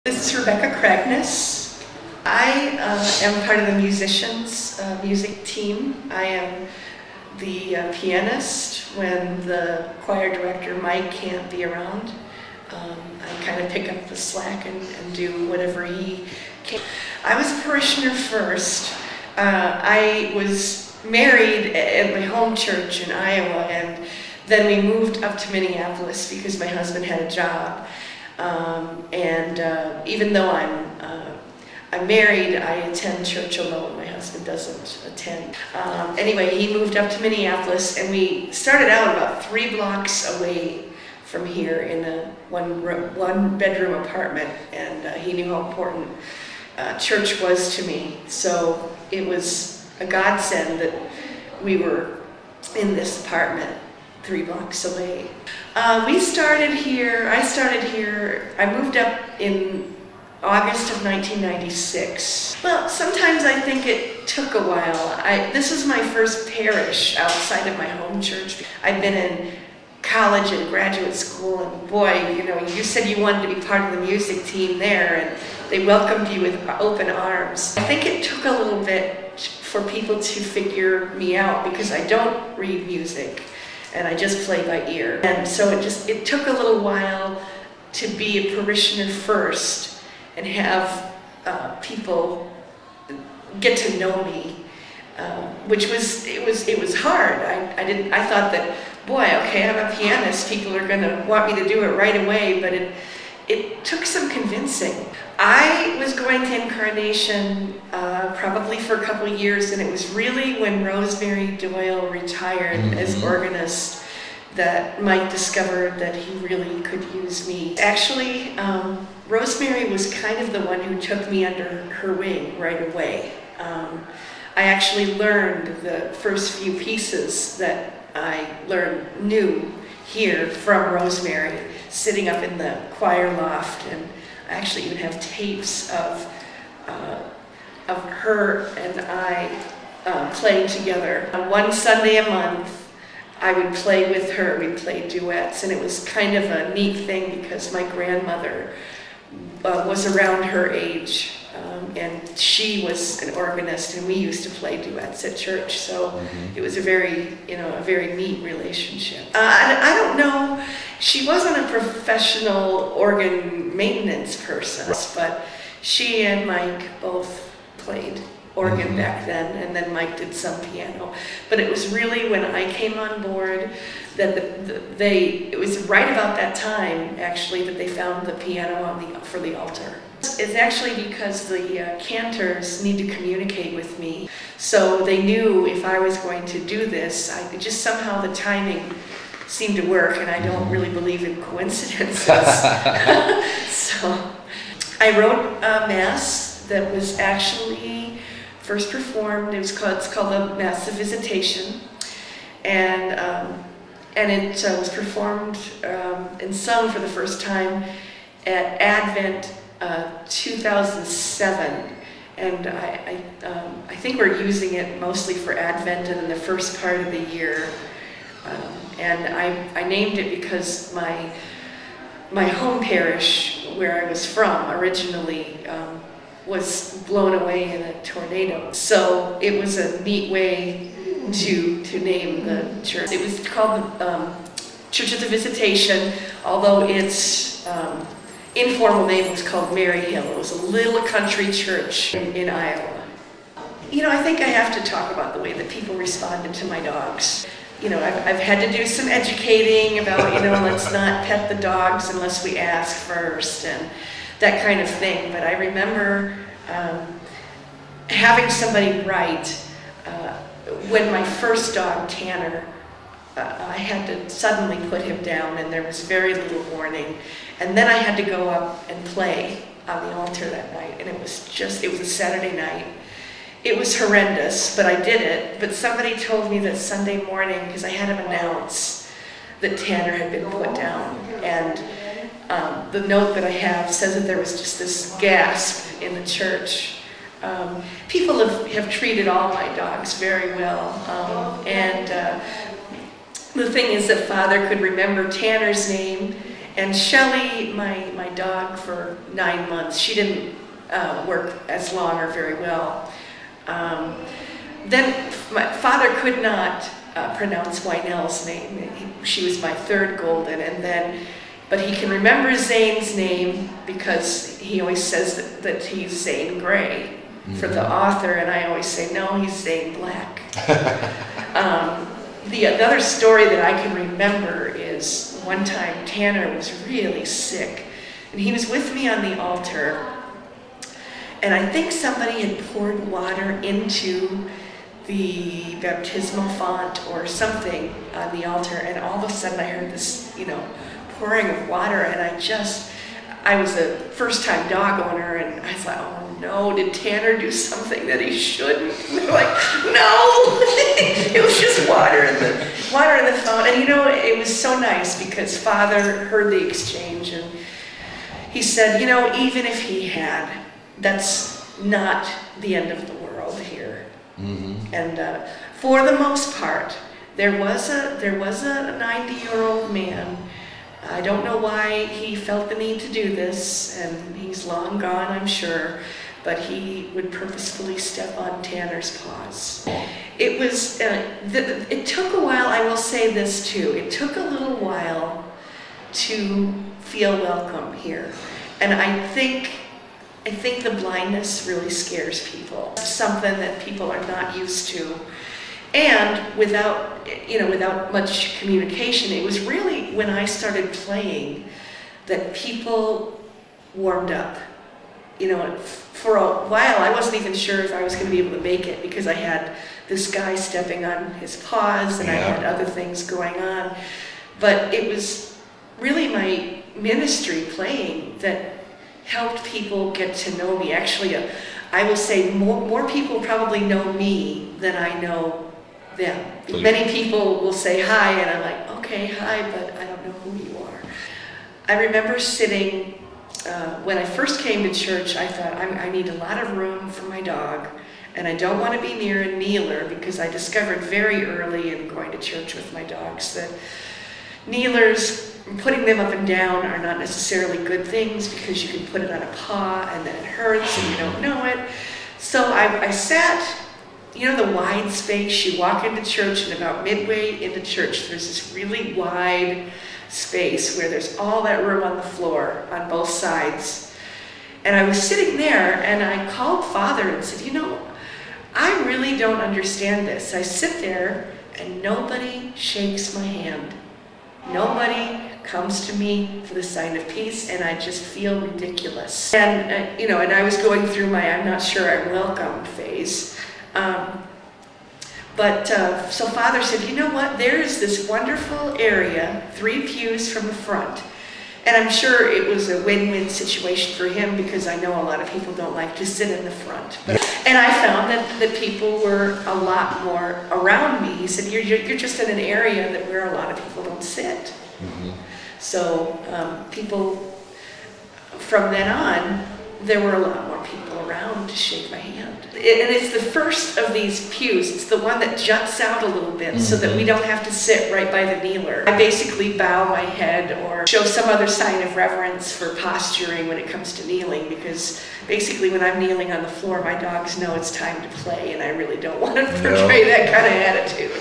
This is Rebecca Kragnes. I am part of the musicians music team. I am the pianist when the choir director Mike can't be around. I kind of pick up the slack and do whatever he can. I was a parishioner first. I was married at my home church in Iowa, and then we moved up to Minneapolis because my husband had a job. Even though I'm married, I attend church alone. My husband doesn't attend. Anyway, he moved up to Minneapolis, and we started out about 3 blocks away from here in a one-bedroom apartment, and he knew how important church was to me. So it was a godsend that we were in this apartment 3 blocks away. I started here, I moved up in August of 1996. Well, sometimes I think it took a while. This was my first parish outside of my home church. I'd been in college and graduate school, and boy, you know, you said you wanted to be part of the music team there, and they welcomed you with open arms. I think it took a little bit for people to figure me out because I don't read music, and I just play by ear. And so it took a little while to be a parishioner first and have people get to know me, which was hard. I thought that, boy, okay, I'm a pianist, people are gonna want me to do it right away, but it took some convincing. I was going to Incarnation probably for a couple of years, and it was really when Rosemary Doyle retired as organist that Mike discovered that he really could use me. Actually, Rosemary was kind of the one who took me under her wing right away. I actually learned the first few pieces that I learned new here from Rosemary, sitting up in the choir loft, and I actually even have tapes of her and I playing together. One Sunday a month, I would play with her. We'd play duets, and it was kind of a neat thing because my grandmother was around her age, and she was an organist, and we used to play duets at church. So it was a very neat relationship. I don't know. She wasn't a professional organ maintenance person, but she and Mike both played organ back then, and then Mike did some piano. But it was really when I came on board that it was right about that time, actually, that they found the piano for the altar. It's actually because the cantors need to communicate with me, so they knew if I was going to do this, just somehow the timing seemed to work, and I don't really believe in coincidences. So I wrote a mass that was actually first performed. It's called the Mass of Visitation, and it was performed and sung for the first time at Advent 2007, and I think we're using it mostly for Advent and in the first part of the year. And I named it because my home parish, where I was from originally, was blown away in a tornado. So it was a neat way to name the church. It was called the Church of the Visitation, although its informal name was called Mary Hill. It was a little country church in Iowa. You know, I think I have to talk about the way that people responded to my dogs. You know, I've had to do some educating about, you know, let's not pet the dogs unless we ask first, and that kind of thing. But I remember having somebody write, when my first dog, Tanner, I had to suddenly put him down, and there was very little warning. And then I had to go up and play on the altar that night, and it was a Saturday night. It was horrendous, but I did it. But somebody told me that Sunday morning, because I had him announce that Tanner had been put down. And the note that I have says that there was just this gasp in the church. People have treated all my dogs very well. The thing is that Father could remember Tanner's name And Shelley, my dog for 9 months, she didn't work as long or very well. Then my father could not pronounce Wynell's name. She was my third golden, but he can remember Zane's name because he always says that he's Zane Grey for the author, and I always say, no, he's Zane Black. The other story that I can remember is one time Tanner was really sick, and he was with me on the altar, and I think somebody had poured water into the baptismal font or something on the altar, and all of a sudden I heard this, pouring of water, and I was a first-time dog owner, and I thought, oh no, did Tanner do something that he shouldn't? And they're like, no, it was just water in the font. And it was so nice because Father heard the exchange, and he said, even if he had, that's not the end of the world here. Mm-hmm. And for the most part, there was a 90-year-old man. I don't know why he felt the need to do this, and he's long gone, I'm sure, but he would purposefully step on Tanner's paws. It was, it took a while, I will say this too, it took a little while to feel welcome here. And I think the blindness really scares people. It's something that people are not used to. And without much communication, it was really when I started playing that people warmed up. For a while, I wasn't even sure if I was going to be able to make it because I had this guy stepping on his paws and I had other things going on. But it was really my ministry playing that helped people get to know me. Actually, I will say more people probably know me than I know them. Many people will say hi, and I'm like, okay, hi, but I don't know who you are. I remember sitting, when I first came to church, I thought, I need a lot of room for my dog, and I don't want to be near a kneeler, because I discovered very early in going to church with my dogs that kneelers, putting them up and down are not necessarily good things, because you can put it on a paw and then it hurts and you don't know it. So I sat, the wide space, you walk into church, and about midway into church there's this really wide space where there's all that room on the floor on both sides. And I was sitting there and I called Father and said, I really don't understand this. I sit there and nobody shakes my hand. Nobody comes to me for the sign of peace, and I just feel ridiculous. And, and I was going through my I'm not sure I'm welcomed phase. So Father said, you know what, there's this wonderful area, 3 pews from the front. And I'm sure it was a win-win situation for him, because I know a lot of people don't like to sit in the front. And I found that people were a lot more around me. He said, you're just in an area where a lot of people don't sit. Mm-hmm. So people, from then on, there were a lot more people around to shake my hand. And it's the first of these pews. It's the one that juts out a little bit, so that we don't have to sit right by the kneeler. I basically bow my head or show some other sign of reverence for posturing when it comes to kneeling, because basically when I'm kneeling on the floor, my dogs know it's time to play, and I really don't want to portray that kind of attitude.